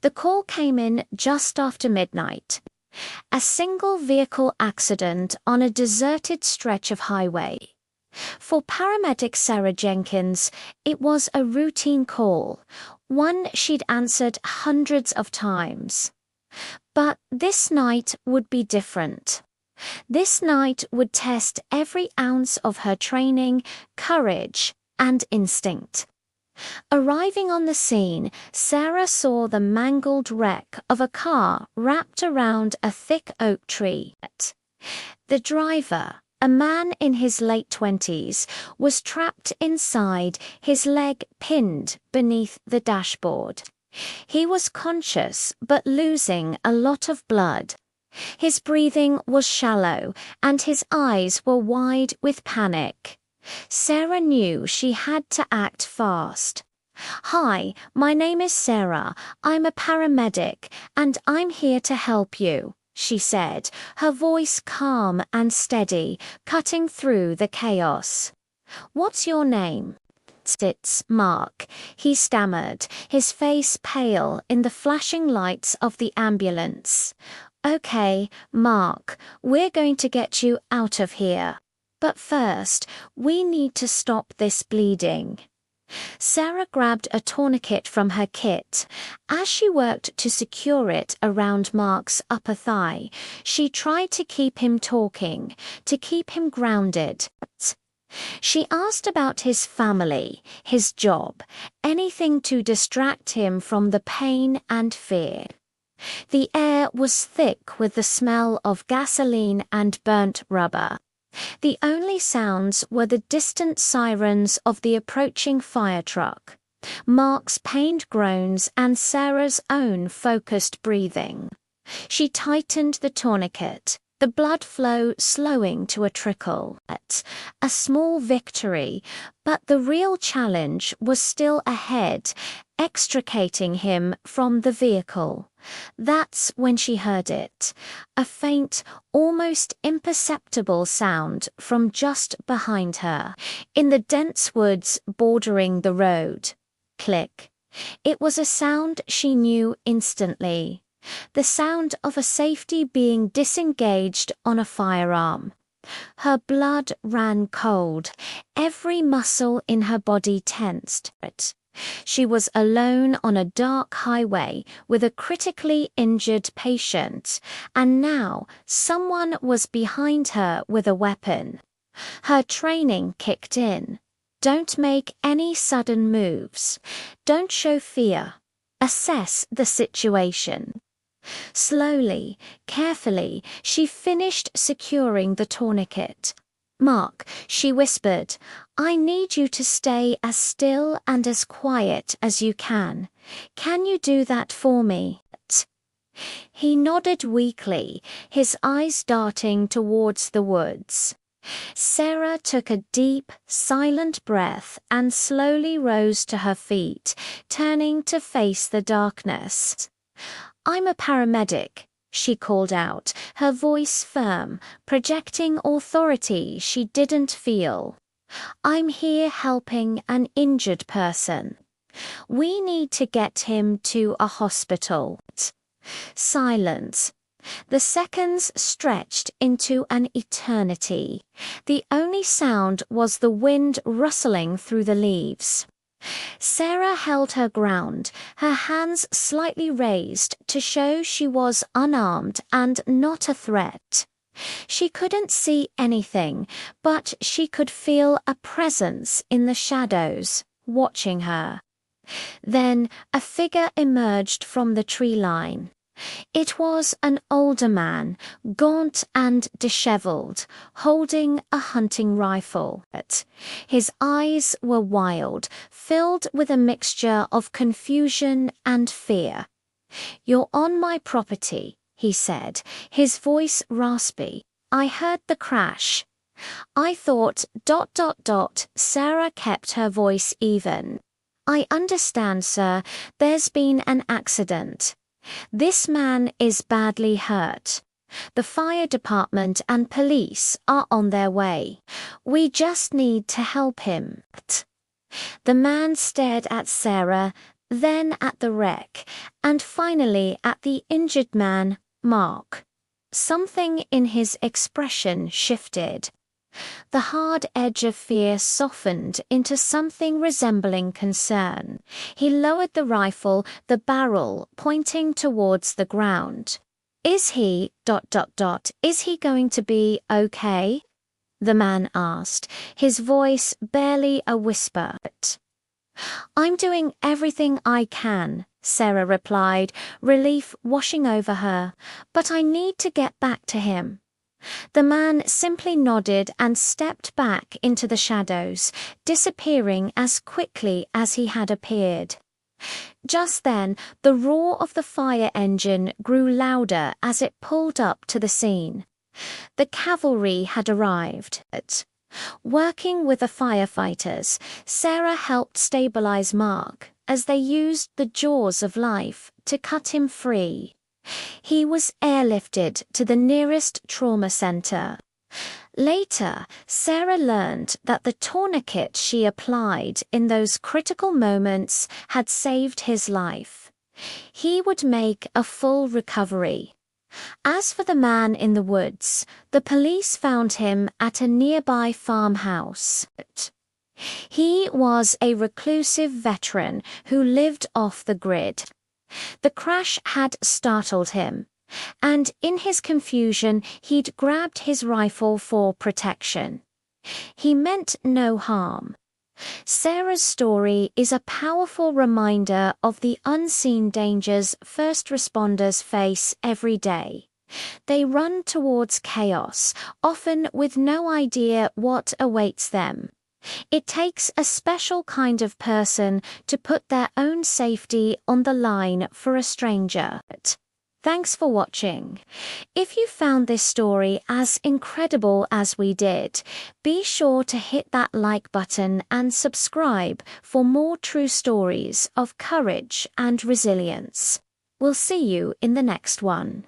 The call came in just after midnight. A single vehicle accident on a deserted stretch of highway. For paramedic Sarah Jenkins, it was a routine call, one she'd answered hundreds of times. But this night would be different. This night would test every ounce of her training, courage, and instinct. Arriving on the scene, Sarah saw the mangled wreck of a car wrapped around a thick oak tree. The driver, a man in his late 20s, was trapped inside, his leg pinned beneath the dashboard. He was conscious but losing a lot of blood. His breathing was shallow and his eyes were wide with panic. Sarah knew she had to act fast. "Hi, my name is Sarah. I'm a paramedic and I'm here to help you," she said, her voice calm and steady, cutting through the chaos. "What's your name?" "It's Mark," he stammered, his face pale in the flashing lights of the ambulance. "Okay, Mark, we're going to get you out of here. But first, we need to stop this bleeding." Sarah grabbed a tourniquet from her kit. As she worked to secure it around Mark's upper thigh, she tried to keep him talking, to keep him grounded. She asked about his family, his job, anything to distract him from the pain and fear. The air was thick with the smell of gasoline and burnt rubber. The only sounds were the distant sirens of the approaching fire truck, Mark's pained groans and Sarah's own focused breathing. She tightened the tourniquet, the blood flow slowing to a trickle. A small victory, but the real challenge was still ahead, extricating him from the vehicle. That's when she heard it, a faint, almost imperceptible sound from just behind her, in the dense woods bordering the road. Click. It was a sound she knew instantly. The sound of a safety being disengaged on a firearm. Her blood ran cold, every muscle in her body tensed. She was alone on a dark highway with a critically injured patient, and now someone was behind her with a weapon. Her training kicked in. Don't make any sudden moves. Don't show fear. Assess the situation. Slowly, carefully, she finished securing the tourniquet. "Mark," she whispered, "I need you to stay as still and as quiet as you can. Can you do that for me?" He nodded weakly, his eyes darting towards the woods. Sarah took a deep, silent breath and slowly rose to her feet, turning to face the darkness. "I'm a paramedic," she called out, her voice firm, projecting authority she didn't feel. "I'm here helping an injured person. We need to get him to a hospital." Silence. The seconds stretched into an eternity. The only sound was the wind rustling through the leaves. Sarah held her ground, her hands slightly raised to show she was unarmed and not a threat. She couldn't see anything, but she could feel a presence in the shadows, watching her. Then a figure emerged from the tree line. It was an older man, gaunt and disheveled, holding a hunting rifle. His eyes were wild, filled with a mixture of confusion and fear. "You're on my property," he said, his voice raspy. "I heard the crash." "I thought... Sarah kept her voice even. "I understand, sir. There's been an accident. This man is badly hurt. The fire department and police are on their way. We just need to help him." The man stared at Sarah, then at the wreck, and finally at the injured man, Mark. Something in his expression shifted. The hard edge of fear softened into something resembling concern. He lowered the rifle, the barrel pointing towards the ground. Is he, is he going to be okay? The man asked, his voice barely a whisper. I'm doing everything I can, Sarah replied, relief washing over her, but I need to get back to him. The man simply nodded and stepped back into the shadows, disappearing as quickly as he had appeared. Just then, the roar of the fire engine grew louder as it pulled up to the scene. The cavalry had arrived. Working with the firefighters, Sarah helped stabilize Mark as they used the jaws of life to cut him free. He was airlifted to the nearest trauma center. Later, Sarah learned that the tourniquet she applied in those critical moments had saved his life. He would make a full recovery. As for the man in the woods, the police found him at a nearby farmhouse. He was a reclusive veteran who lived off the grid. The crash had startled him, and in his confusion he'd grabbed his rifle for protection. He meant no harm. Sarah's story is a powerful reminder of the unseen dangers first responders face every day. They run towards chaos, often with no idea what awaits them. It takes a special kind of person to put their own safety on the line for a stranger. Thanks for watching. If you found this story as incredible as we did, be sure to hit that like button and subscribe for more true stories of courage and resilience. We'll see you in the next one.